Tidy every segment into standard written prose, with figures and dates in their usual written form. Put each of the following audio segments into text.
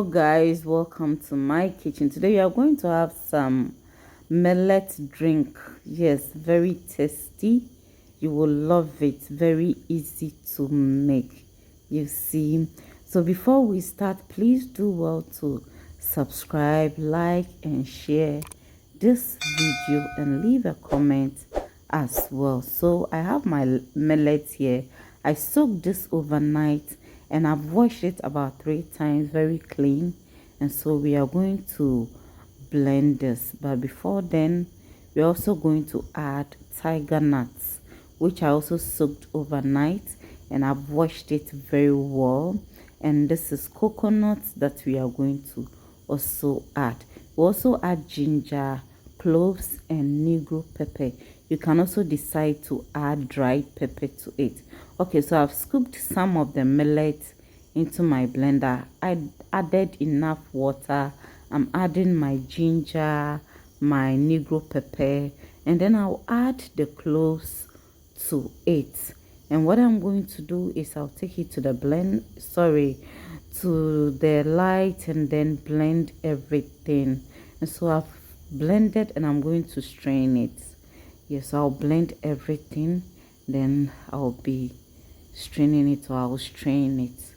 Hello guys, welcome to my kitchen. Today we are going to have some millet drink. Yes, very tasty. You will love it. Very easy to make. You see. So before we start, please do well to subscribe, like and share this video and leave a comment as well. So I have my millet here. I soaked this overnight and I've washed it about 3 times, very clean. And so we are going to blend this, but before then we're also going to add tiger nuts, which I also soaked overnight and I've washed it very well. And this is coconut that we are going to also add. We also add ginger, cloves and negro pepper. You can also decide to add dried pepper to it. Okay, so I've scooped some of the millet into my blender. I added enough water. I'm adding my ginger, my negro pepper, and then I'll add the cloves to it. And what I'm going to do is I'll take it to the to the light and then blend everything. And so I've blended and I'm going to strain it. Yes, I'll blend everything, then I'll be straining it, or I'll strain it.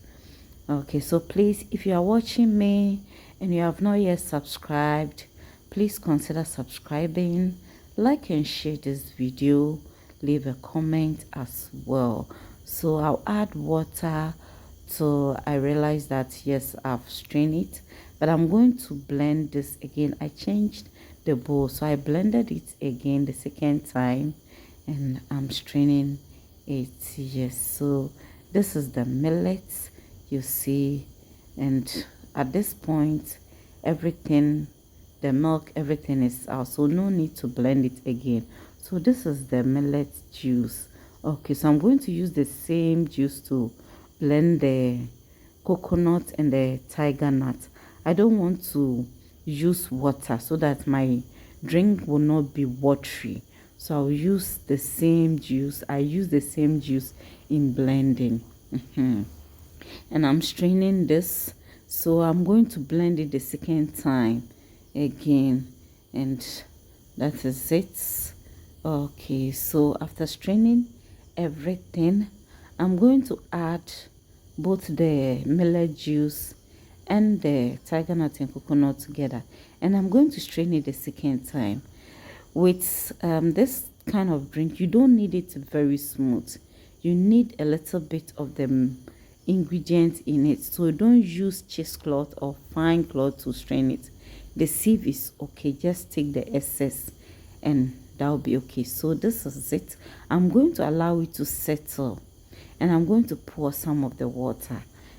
Okay, so please, if you are watching me and you have not yet subscribed, please consider subscribing, like and share this video, leave a comment as well. So I'll add water till I realize that yes, I've strained it, but I'm going to blend this again. I changed the bowl, so I blended it again the second time and I'm straining it. Yes, so this is the millet, you see, and at this point everything, the milk, everything is out, so no need to blend it again. So this is the millet juice. Okay, so I'm going to use the same juice to blend the coconut and the tiger nut. I don't want to use water so that my drink will not be watery, so I'll use the same juice. I use the same juice in blending. And I'm straining this, so I'm going to blend it the second time again, and that is it. Okay, so after straining everything, I'm going to add both the millet juice and the tiger nut and coconut together, and I'm going to strain it the second time. With this kind of drink, you don't need it very smooth. You need a little bit of the ingredients in it, so don't use cheesecloth or fine cloth to strain it. The sieve is okay, just take the excess and that'll be okay. So this is it. I'm going to allow it to settle and I'm going to pour some of the water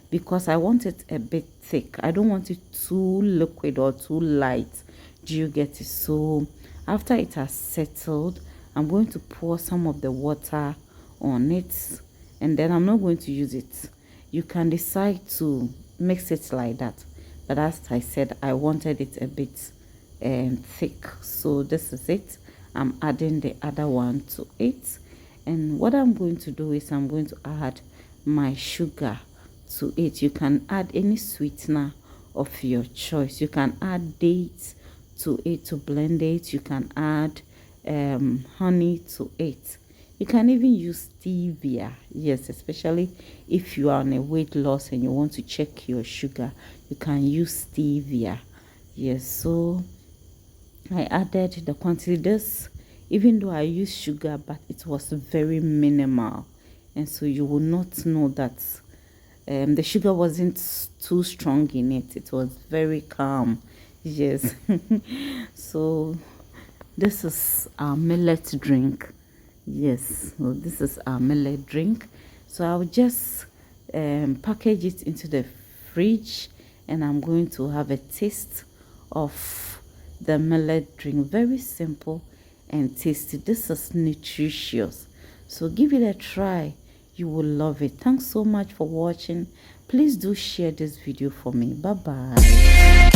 because I want it a bit thick. I don't want it too liquid or too light. Do you get it? So after it has settled, I'm going to pour some of the water on it, and then I'm not going to use it. You can decide to mix it like that, but as I said, I wanted it a bit thick. So this is it. I'm adding the other one to it, and what I'm going to do is I'm going to add my sugar to it. You can add any sweetener of your choice. You can add dates to it to blend it. You can add honey to it. You can even use stevia. Yes, especially if you are on a weight loss and you want to check your sugar, you can use stevia. Yes, so I added the quantity. This, even though I used sugar, but it was very minimal, and so you will not know that the sugar wasn't too strong in it. It was very calm. Yes. So this is our millet drink. Yes, so this is our millet drink. So I'll just package it into the fridge and I'm going to have a taste of the millet drink. Very simple and tasty. This is nutritious, so give it a try. You will love it. Thanks so much for watching. Please do share this video for me. Bye bye.